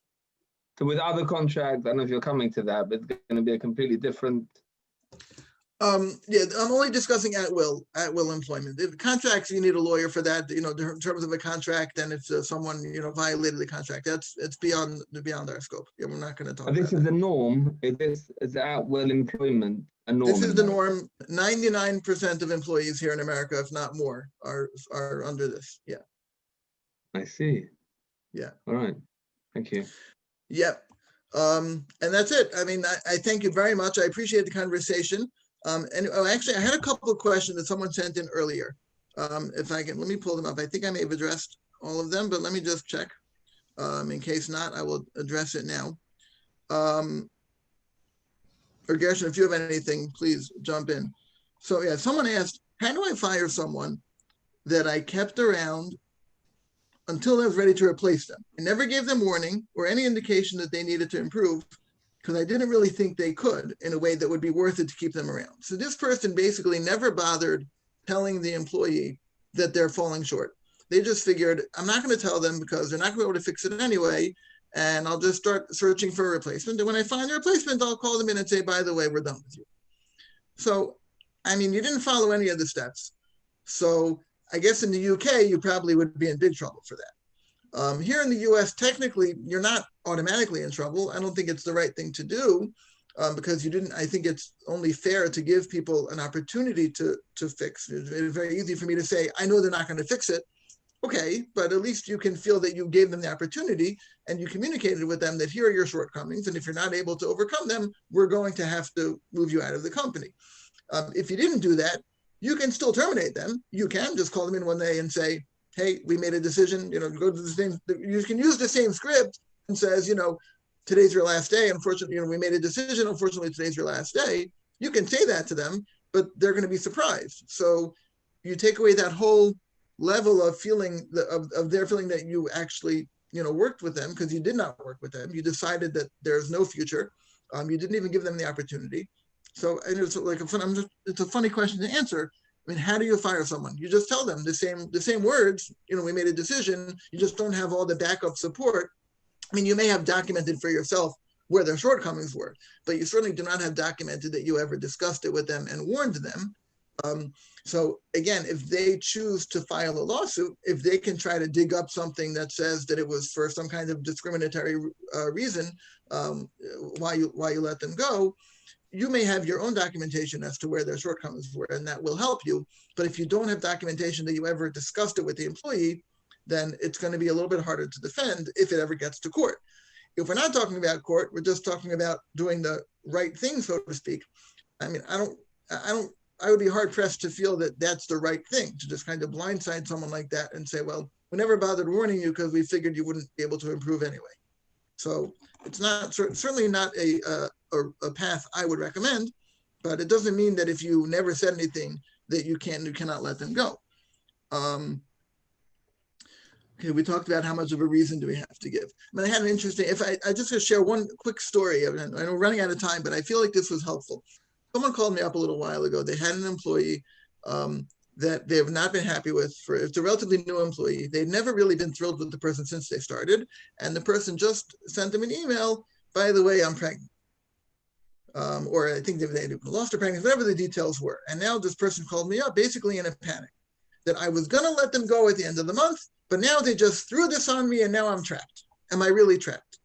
Speaker 4: So with other contracts, I don't know if you're coming to that, but it's going to be a completely different.
Speaker 2: Yeah, I'm only discussing at will employment. If contracts, you need a lawyer for that, in terms of a contract, and if someone, violated the contract, it's beyond our scope. Yeah, we're not going to talk
Speaker 4: But this
Speaker 2: about
Speaker 4: is
Speaker 2: that.
Speaker 4: the norm. Is at-will employment a norm?
Speaker 2: This is the norm. 99% of employees here in America, if not more, are under this. Yeah.
Speaker 4: I see.
Speaker 2: Yeah.
Speaker 4: All right. Thank you.
Speaker 2: Yep. And that's it. I mean, I thank you very much. I appreciate the conversation. Actually, I had a couple of questions that someone sent in earlier. If I can, let me pull them up. I think I may have addressed all of them, but let me just check. In case not, I will address it now. Or Gershon, if you have anything, please jump in. So yeah, someone asked, how do I fire someone that I kept around until I was ready to replace them? I never gave them warning or any indication that they needed to improve because I didn't really think they could in a way that would be worth it to keep them around. So this person basically never bothered telling the employee that they're falling short. They just figured, I'm not going to tell them because they're not going to be able to fix it anyway, and I'll just start searching for a replacement. And when I find a replacement, I'll call them in and say, by the way, we're done with you. So, I mean, you didn't follow any of the steps. So I guess in the UK, you probably would be in big trouble for that. Here in the US, technically, you're not automatically in trouble. I don't think it's the right thing to do because you didn't. I think it's only fair to give people an opportunity to fix. It's very easy for me to say, I know they're not going to fix it. Okay, but at least you can feel that you gave them the opportunity and you communicated with them that here are your shortcomings. And if you're not able to overcome them, we're going to have to move you out of the company. If you didn't do that, you can still terminate them. You can just call them in one day and say, hey, we made a decision, go to the same, you can use the same script and says, today's your last day. Unfortunately, we made a decision. Unfortunately, today's your last day. You can say that to them, but they're going to be surprised. So you take away that whole level of feeling of their feeling that you actually, worked with them because you did not work with them. You decided that there's no future. You didn't even give them the opportunity. So it's like it's a funny question to answer. I mean, how do you fire someone? You just tell them the same words. We made a decision. You just don't have all the backup support. I mean, you may have documented for yourself where their shortcomings were, but you certainly do not have documented that you ever discussed it with them and warned them. So again, if they choose to file a lawsuit, if they can try to dig up something that says that it was for some kind of discriminatory reason why you let them go, you may have your own documentation as to where their shortcomings were, and that will help you. But if you don't have documentation that you ever discussed it with the employee, then it's going to be a little bit harder to defend if it ever gets to court. If we're not talking about court, we're just talking about doing the right thing, so to speak. I mean, I would be hard pressed to feel that that's the right thing, to just kind of blindside someone like that and say, well, we never bothered warning you because we figured you wouldn't be able to improve anyway. So it's not certainly not a path I would recommend, but it doesn't mean that if you never said anything that you cannot let them go. Okay, we talked about how much of a reason do we have to give. I mean, I had an interesting, if I just going to share one quick story. I know we're running out of time, but I feel like this was helpful. Someone called me up a little while ago. They had an employee that they have not been happy with. It's a relatively new employee. They'd never really been thrilled with the person since they started. And the person just sent them an email, by the way, I'm pregnant. Or I think they lost their pregnancy, whatever the details were. And now this person called me up basically in a panic that I was going to let them go at the end of the month, but now they just threw this on me and now I'm trapped. Am I really trapped?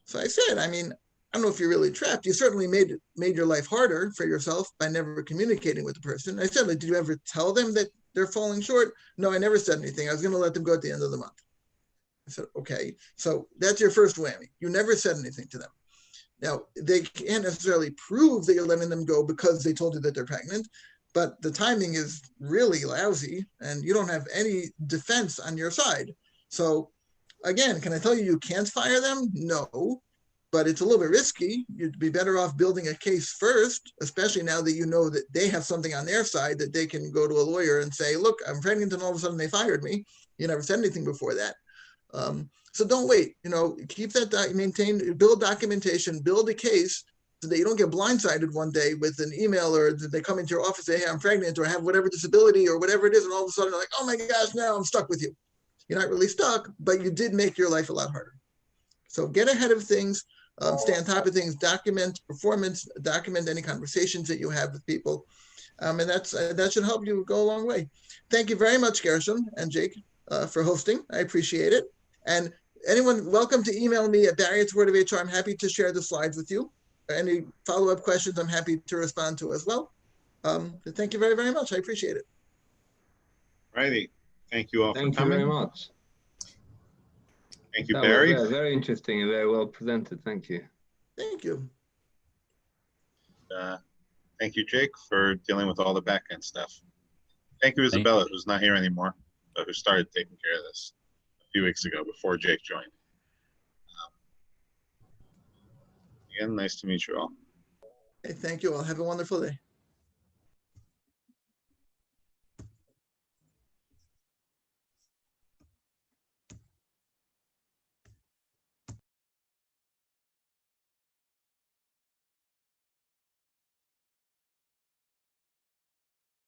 Speaker 2: So I said, I mean, I don't know if you're really trapped. You certainly made your life harder for yourself by never communicating with the person. I said, like, did you ever tell them that they're falling short? No, I never said anything. I was going to let them go at the end of the month. I said, okay, so that's your first whammy. You never said anything to them. Now, they can't necessarily prove that you're letting them go because they told you that they're pregnant, but the timing is really lousy and you don't have any defense on your side. So again, can I tell you can't fire them? No. but it's a little bit risky. You'd be better off building a case first, especially now that you know that they have something on their side that they can go to a lawyer and say, look, I'm pregnant, and all of a sudden they fired me. You never said anything before that. So don't wait, keep that, maintain, build documentation, build a case so that you don't get blindsided one day with an email, or they come into your office and say, hey, I'm pregnant, or I have whatever disability or whatever it is. And all of a sudden they're like, oh my gosh, now I'm stuck with you. You're not really stuck, but you did make your life a lot harder. So get ahead of things, stay on top of things, document performance, document any conversations that you have with people. And that should help you go a long way. Thank you very much, Gershon and Jake, for hosting. I appreciate it. And anyone, welcome to email me at Barry@wordofhr. I'm happy to share the slides with you. Any follow-up questions, I'm happy to respond to as well. Thank you very, very much. I appreciate it.
Speaker 1: Righty. Thank you all for coming.
Speaker 4: Thank you very much.
Speaker 1: Thank you,
Speaker 4: That
Speaker 1: Barry.
Speaker 4: was very interesting and very well presented. Thank you.
Speaker 2: Thank you.
Speaker 1: Thank you, Jake, for dealing with all the back end stuff. Thank you, Isabella, who's not here anymore, but who started taking care of this a few weeks ago before Jake joined. Again, nice to meet you all.
Speaker 2: Hey, thank you all. Have a wonderful day.